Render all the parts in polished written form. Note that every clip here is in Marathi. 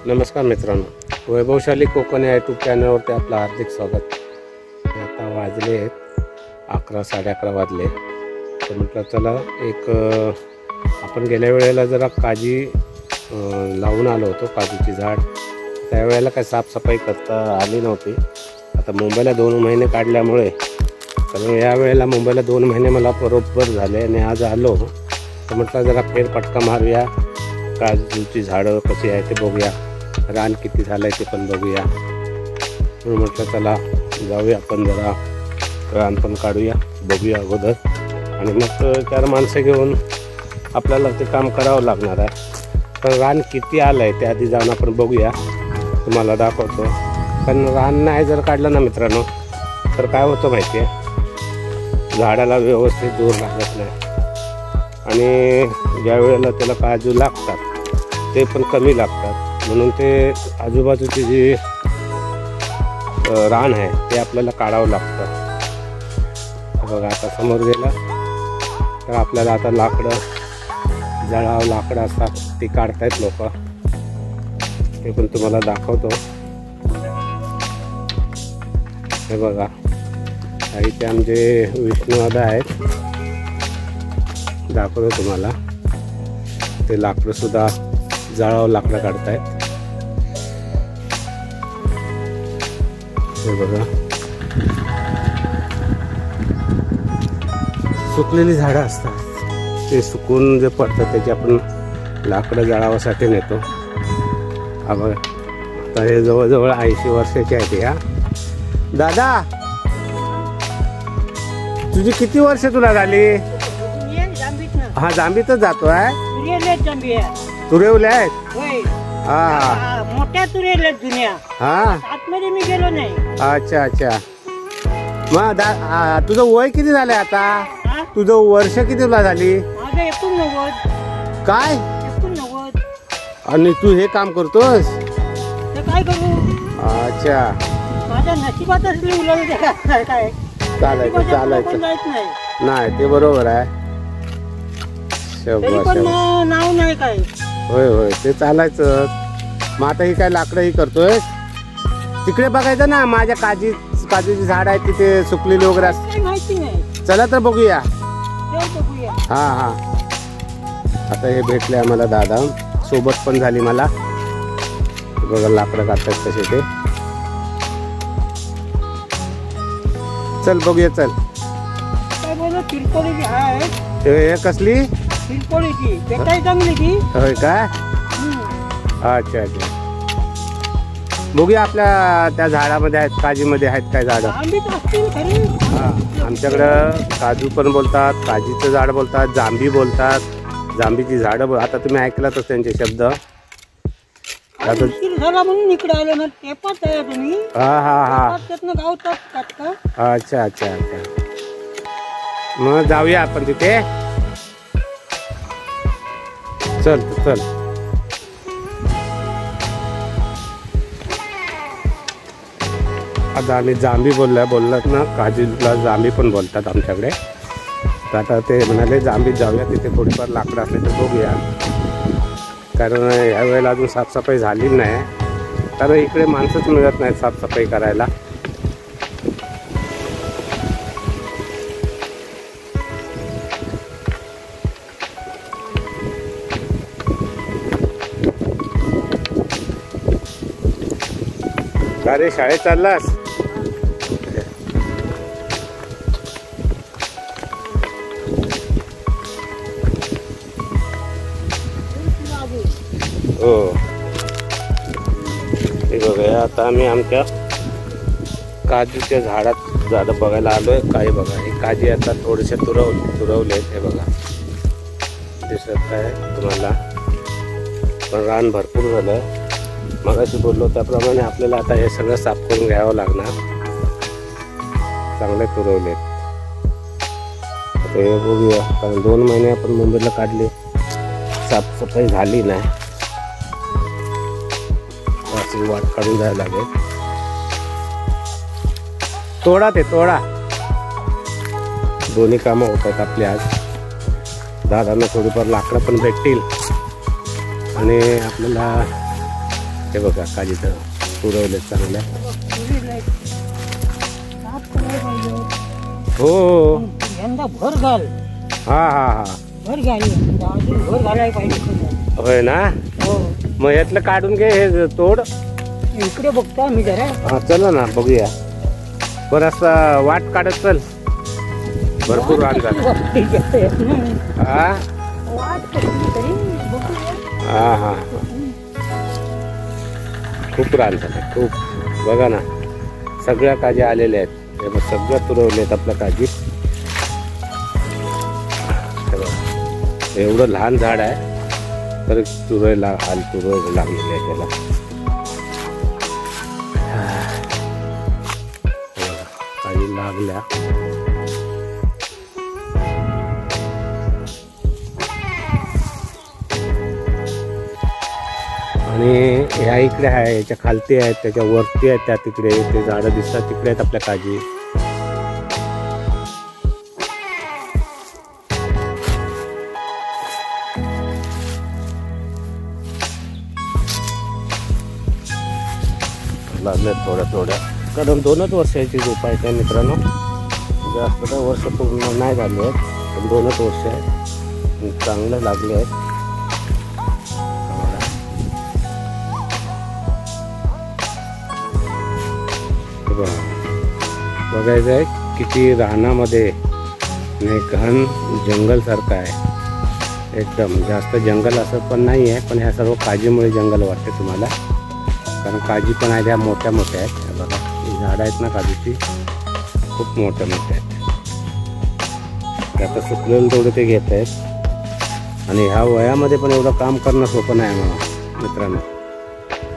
नमस्कार मित्रांनो, वैभवशाली कोकण या यूट्यूब चॅनलवरती आपलं हार्दिक स्वागत. आता वाजले 11, 11:30 वाजले. तर म्हटलं चला एक आपण गेल्या वेळेला जरा काजी लावून आलो होतो, काजूची झाड. त्यावेळेला काय साफसफाई करता आली नव्हती. आता मुंबईला 2 महिने काढल्यामुळे, कारण यावेळेला मुंबईला 2 महिने मला बरोबर झाले आणि आज आलो. तर म्हटलं जरा फेरफटका मारूया, काजूची झाडं कशी आहे ते बघूया, रान किती झालं आहे ते पण बघूया. म्हणून म्हटलं चला जाऊया आपण, जरा रान पण काढूया, बघूया अगोदर, आणि मग 4 माणसं घेऊन आपल्याला ते काम करावं लागणार आहे. तर रान किती आलं आहे ते आधी जाऊन आपण बघूया, तुम्हाला दाखवतो. कारण रान नाही जर काढलं ना मित्रांनो, तर काय होतं माहिती आहे, झाडाला व्यवस्थित जोर लागत नाही आणि ज्या वेळेला त्याला काजू लागतात ते पण कमी लागतात. म्हणून ते आजूबाजूची जी रान आहे ते आपल्याला काढावं लागतं. बघा आता समोर गेला तर आपल्याला आता लाकडं जळावं, लाकडं असतात ती काढतायत लोक, ते पण तुम्हाला दाखवतो. हे बघा, इथे आमचे विष्णुदादा आहेत, दाखवतो तुम्हाला. ते लाकडं सुद्धा जाळावं, लाकडं काढतायत. हे बघा, सुकलेली झाडं असतात, ते सुकून जे पडतात त्याची आपण लाकडं जाळावासाठी नेतो. हा बघा, आता हे जवळजवळ 80 वर्षाचे आहेत. ह्या दादा, तुझी किती वर्ष तुला झाली? हा, जांबीतच जातोय. तुरेवले आहेत? हा, मोठ्या तुरेल्या जुन्या. हा, आतमध्ये मी गेलो नाही. अच्छा अच्छा. मग तुझं वय किती झालंय आता? तुझं वर्ष किती तुला झाली? माझं 89. काय? 89. आणि तू हे काम करतोस? तर काय करू? अच्छा, माझ्या नशिबातच लिहिलं काय. चालायचं चालायचं नाही, ते बरोबर आहे. नाव नाही काय. होय होय, ते चालायचं. मग आता ही काय लाकडं ही करतोय? तिकडे बघायचं ना, माझ्या काजूची झाड आहे तिथे सुकलेली वगैरे असते. माहिती नाही. चला तर बघूया. बघूया. हा हा, आता हे भेटले आम्हाला दादा, सोबत पण झाली मला. बघा लाकडं काढतात कसे ते. चल बघूया, चल. काय बोल, तिरकोळी आहे. हे कसली? तिरकोळीची भेटाय चांगली ती. होय काय? अच्छा अच्छा, बघूया आपल्या त्या झाडामध्ये आहेत, काजीमध्ये आहेत काय झाडं. हा, आमच्याकडं काजू पण बोलतात, काजीचं झाड बोलतात, जांभी बोलतात, जांभीची झाडं. आता तुम्ही ऐकलातच त्यांचे शब्द. म्हणून इकडे आलो ना, टेपात आहे तुम्ही. हा हा हा, अच्छा अच्छा अच्छा. मग जाऊया आपण तिथे. चल चल. आता आम्ही जांभी बोललात ना, काजूला जांभी पण बोलतात आमच्याकडे. तर आता ते म्हणाले जांभीत जाऊया, तिथे थोडीफार लाकडं असले तर बघूया. कारण यावेळेला अजून साफसफाई झाली नाही, कारण इकडे माणसंच मिळत नाहीत साफसफाई करायला. अरे शाळेत चाललास? हो, हे बघा, आता आम्ही आमच्या काजूच्या झाडं बघायला आलोय. काय बघा, हे काजी आता थोडेसे तुरवले. हे बघा, दिसत काय तुम्हाला? पण रान भरपूर झालं. मगाशी बोललो त्याप्रमाणे आपल्याला आता हे सगळं साफ करून घ्यावं लागणार. चांगले तुरवले. आता हे बघूया, कारण 2 महिने आपण मुंबईला काढले, साफसफाई झाली नाही. अशी वाट काढून जायला लागेल. तोडा ते तोडा, दोन्ही कामं होत आहेत आपली आज. दादांना थोडीफार लाकडं पण भेटतील आणि आपल्याला हे बघा काजी तर पुरवले चांगल्या. तुरीला साफ करायला पाहिजे. हो यंदा भर घाल. हा हा हा भर घाली अजून भर घालायला पाहिजे. होय ना. हो मग यातलं काढून घे हे तोड. इकडे बघतो मी जरा. हा चला ना बघूया. बरं असं वाट काढत चल. भरपूर रान झालं. हा वाट कसली तरी बघूया. हा हा खूप रान झालं खूप. बघा ना सगळ्या काजी आलेल्या आहेत. हे बघ सगळ्या तुरवले आहेत आपल्या काजी. एवढं लहान झाड आहे तर तुरायला लागलेलं आहे त्याला. काजी लागल्या. आणि ह्या इकडे आहे याच्या खालती आहेत त्याच्या वरती आहेत त्या तिकडे ते झाडं दिसतात तिकडे आहेत आपल्या काजी. लागले थोड्या कारण 2च वर्षाची रोप आहे त्या मित्रांनो. जास्त काय वर्ष पूर्ण नाही झाले आहेत पण 2च वर्ष आहेत. चांगले लागले आहेत. बघायचं आहे किती रानामध्ये घन जंगल सारखं आहे. एकदम जास्त जंगल असं पण नाही आहे पण ह्या सर्व काजीमुळे जंगल वाटते तुम्हाला. कारण काजी पण आहे त्या मोठ्या मोठ्या आहेत. बघा ही झाडं आहेत ना काजूची खूप मोठ्या मोठ्या आहेत. ते आता सुकलेलं तेवढं ते घेत आहेत. आणि ह्या वयामध्ये पण एवढं काम करणं सोपं नाही मला मित्रांनो.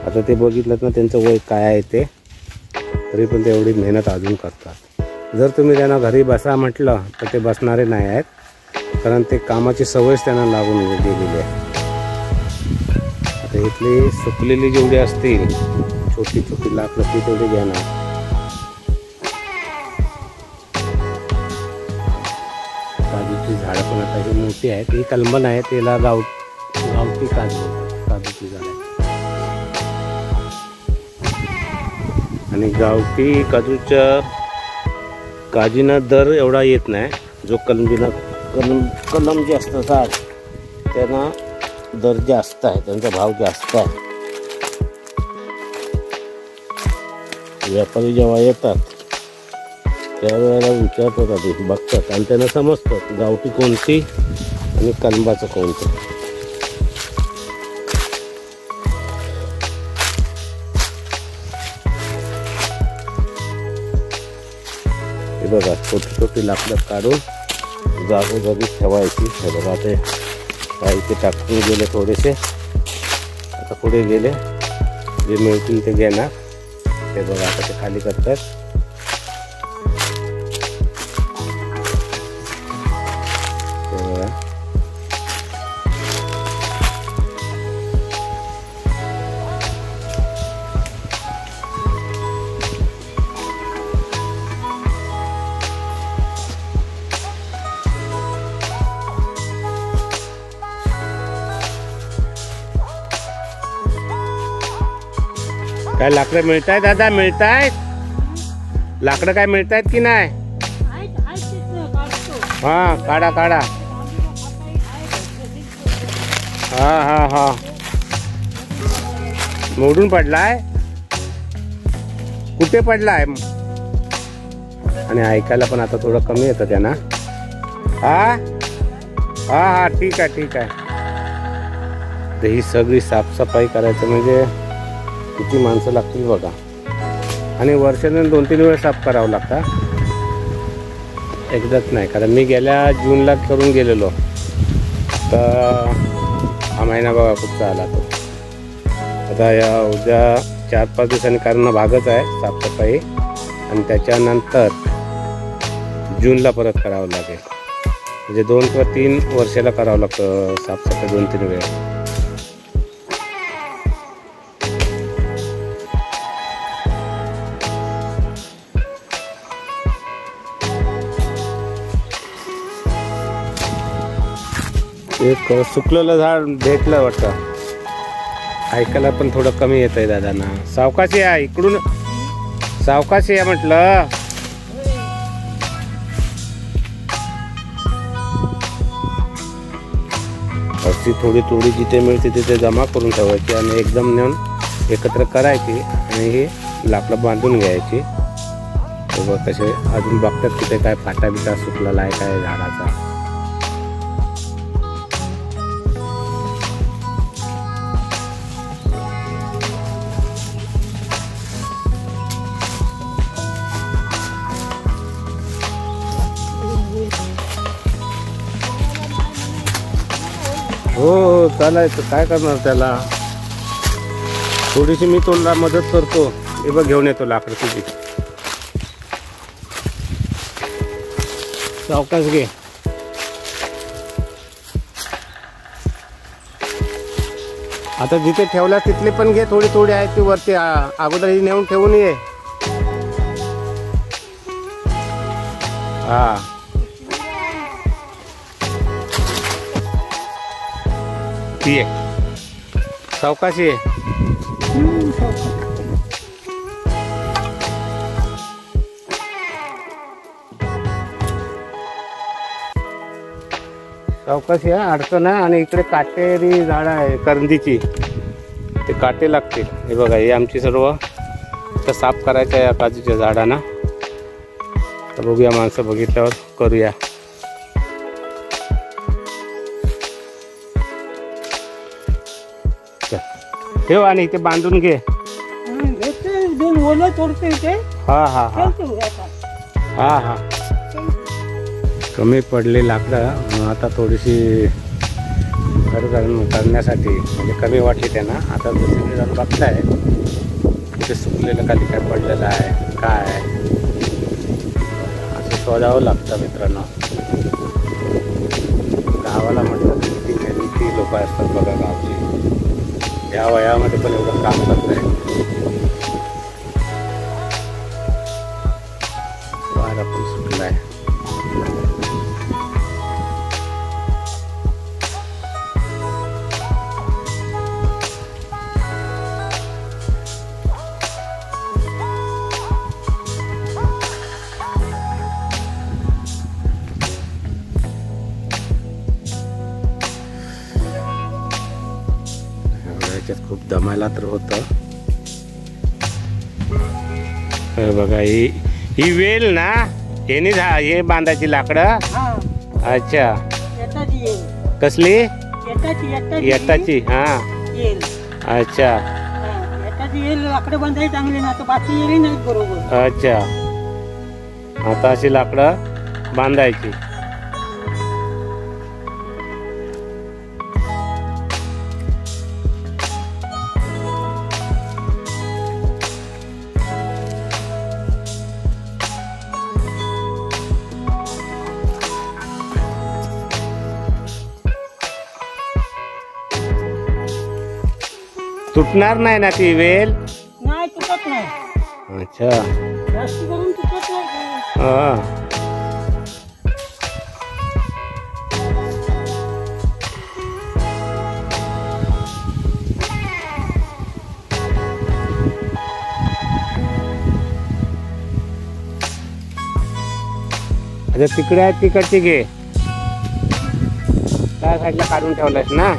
आता ते बघितलं ना त्यांचं वय काय आहे ते तरी पण ते एवढी मेहनत अजून करतात. जर तुम्ही त्यांना घरी बसा म्हटलं तर ते बसणारे नाही आहेत. कारण ते कामाची सवयच त्यांना लागून गेलेली आहे. आता इथली सुकलेली जेवढी असतील छोटी छोटी लाकडं ती तेवढी घेणार. काजूची झाडं पण आता ही मोठी आहेत. ही कलमन आहे त्याला गावठी काजू बोलतात. काजूची झाडं आहेत. आणि गावठी काजूच्या काजीना दर एवढा येत नाही. जो कलम जे असतात त्यांना दर जास्त आहे. त्यांचा भाव जास्त आहे. व्यापारी जेव्हा येतात त्यावेळेला विचारतात आधी बघतात आणि त्यांना समजतं गावठी कोणती आणि कलंबाचं कोणतं. बघा छोटी छोटी लाकडं काढून जागोजागी ठेवायची. हे बघा ते काही ते टाकून गेले थोडेसे. आता पुढे गेले जे मिळतील ते घेणार. ते बघा आता ते खाली करतात. ते बघा काय लाकडं मिळत आहेत दादा. मिळत आहेत लाकडं काय मिळत आहेत की नाही. हा काढा काढा. हा हा हा मोडून पडलाय. कुठे पडलाय. आणि ऐकायला पण आता थोडं कमी येतं त्यांना. हा हा हा ठीक आहे ठीक आहे. तर ही सगळी साफसफाई करायचं म्हणजे किती माणसं लागतील बघा. आणि वर्षाने 2-3 वेळा साफ करावं लागतं. एकदाच नाही. कारण मी गेल्या जूनला करून गेलेलो तर हा महिना बघा कुठचा आला तो. आता या उद्या 4-5 दिवसांनी करणं भागच आहे साफसफाई. आणि त्याच्यानंतर जूनला परत करावं लागेल. म्हणजे 2 किंवा 3 वर्षाला करावं लागतं साफसफाई 2-3 वेळा. एक सुकलेलं झाड भेटलं वाटतं. ऐकायला पण थोडं कमी येत आहे दादांना. सावकाशी या इकडून, सावकाशी या म्हटलं. अशी थोडी थोडी जिथे मिळते तिथे जमा करून ठेवायची आणि एकदम नेऊन एकत्र करायची आणि ही लाकडं बांधून घ्यायची. बघ कसे अजून बघतात तिथे काय फाटा बिटा सुटलेला आहे काय झाडाचा. हो चालायचं, काय करणार त्याला. थोडीशी मी तुला मदत करतो. हे बघ घेऊन येतो लाकडं तुझी. सावकाश घे. आता जिथे ठेवला तिथले पण घे, थोडी थोडी आहे ती वरती अगोदर ही नेऊन ठेवून ये. हा ती आहे सावकाशी आहे. सावकाशी आहे, अडचण आहे. आणि इकडे काटेरी झाडं आहे करंदीची, ते काटे लागतील. हे बघा ही आमची सर्व तर साफ करायचं आहे या काजूच्या झाडांना. तर बघूया माणसं बघितल्यावर करूया. ठेव आणि इथे बांधून घे. दोन ओलं तोडते ते. हा हा हा हा हा कमी पडले लाकडं आता थोडीशी घर करण्यासाठी म्हणजे कमी वाटली त्यांना. आता दुसरी जण बघताय तिथे सुकलेलं खाली काय पडलेलं आहे काय असं शोधावं लागतं मित्रांनो. गावाला म्हटलं किती मेहनती लोक असतात बघा गावची. या वयामध्ये पण एवढं काम करत आहे. वारा पण सुटला आहे. खूप दमायला तर होतं. बघा ही वेल ना हे हे बांधायची लाकडं. अच्छा कसली येताची. हा अच्छा लाकडं बांधायची चांगली ना तर बाकी येईल नाही बरोबर. अच्छा आता अशी लाकडं बांधायची. तुटणार नाही ना ती वेल. नाही तुटत नाही. अच्छा जास्त करून तुटत नाही. हा अच्छा तिकडे आहे तिकडची घे. त्या साईडला काढून ठेवलास ना.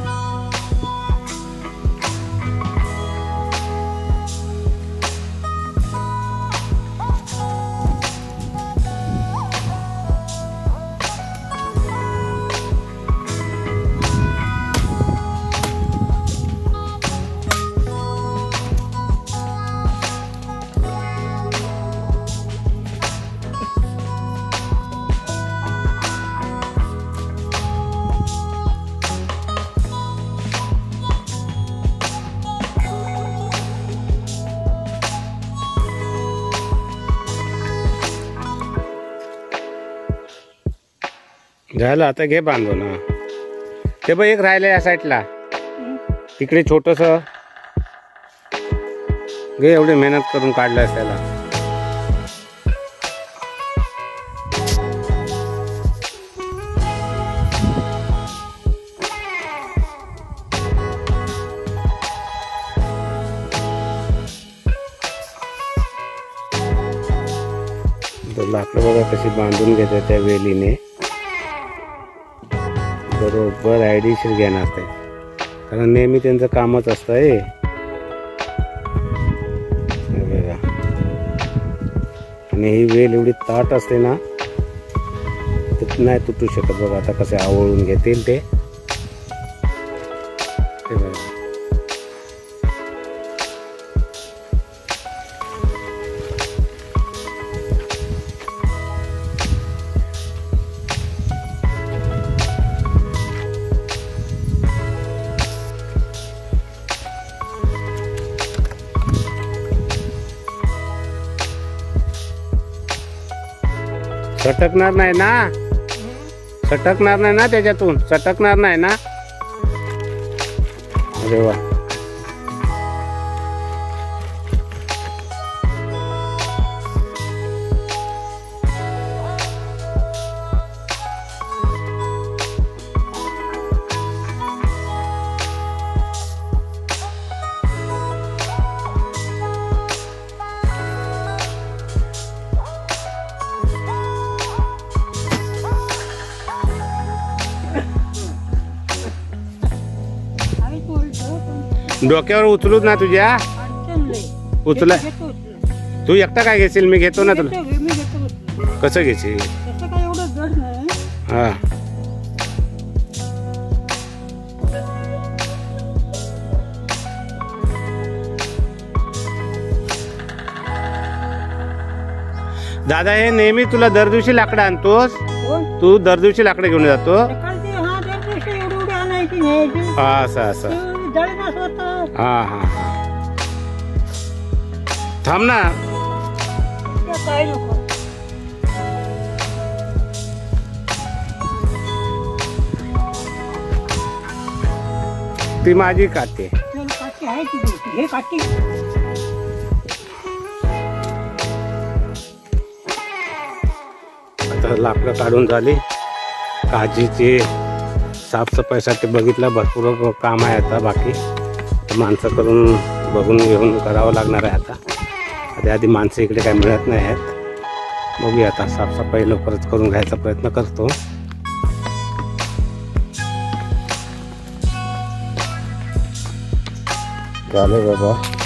झालं आता घे बांधून. ते बघ एक राहिलं या साईडला तिकडे छोटस घे. एवढी मेहनत करून काढलं त्याला. तर लाकडं बघा कशी बांधून घेतात त्या वेलीने. बरोबर आयडीशीर घेणार ते, कारण नेहमी त्यांचं कामच असतं हे बघा. आणि ही वेल एवढी ताट असते ना, ते नाही तुटू शकत. बघा आता कसे आवळून घेतील ते बघा. सटकणार नाही ना, सटकणार नाही ना त्याच्यातून, सटकणार नाही ना. अरे वा. डोक्यावर उचलूच ना तुझ्या, उचला. तू एकटा काय घेशील, मी घेतो ना तुला. कसं घेशील? हा दादा, हे नेहमी तुला दर दिवशी लाकडं आणतोस तू? दर दिवशी लाकडं घेऊन जातो? असं असं. हा हा हा. थांब ना. ती माझी काठी. आता लाकडं काढून झाली. काजीची साफसफाईसाठी बघितलं, भरपूर काम आहे आता बाकी. माणसं करून बघून घेऊन करावं लागणार आहे आता. आधी माणसं इकडे काही मिळत नाही आहेत. बघूया आता, साफसफाई लवकरच करून घ्यायचा प्रयत्न करतो. झाले बाबा.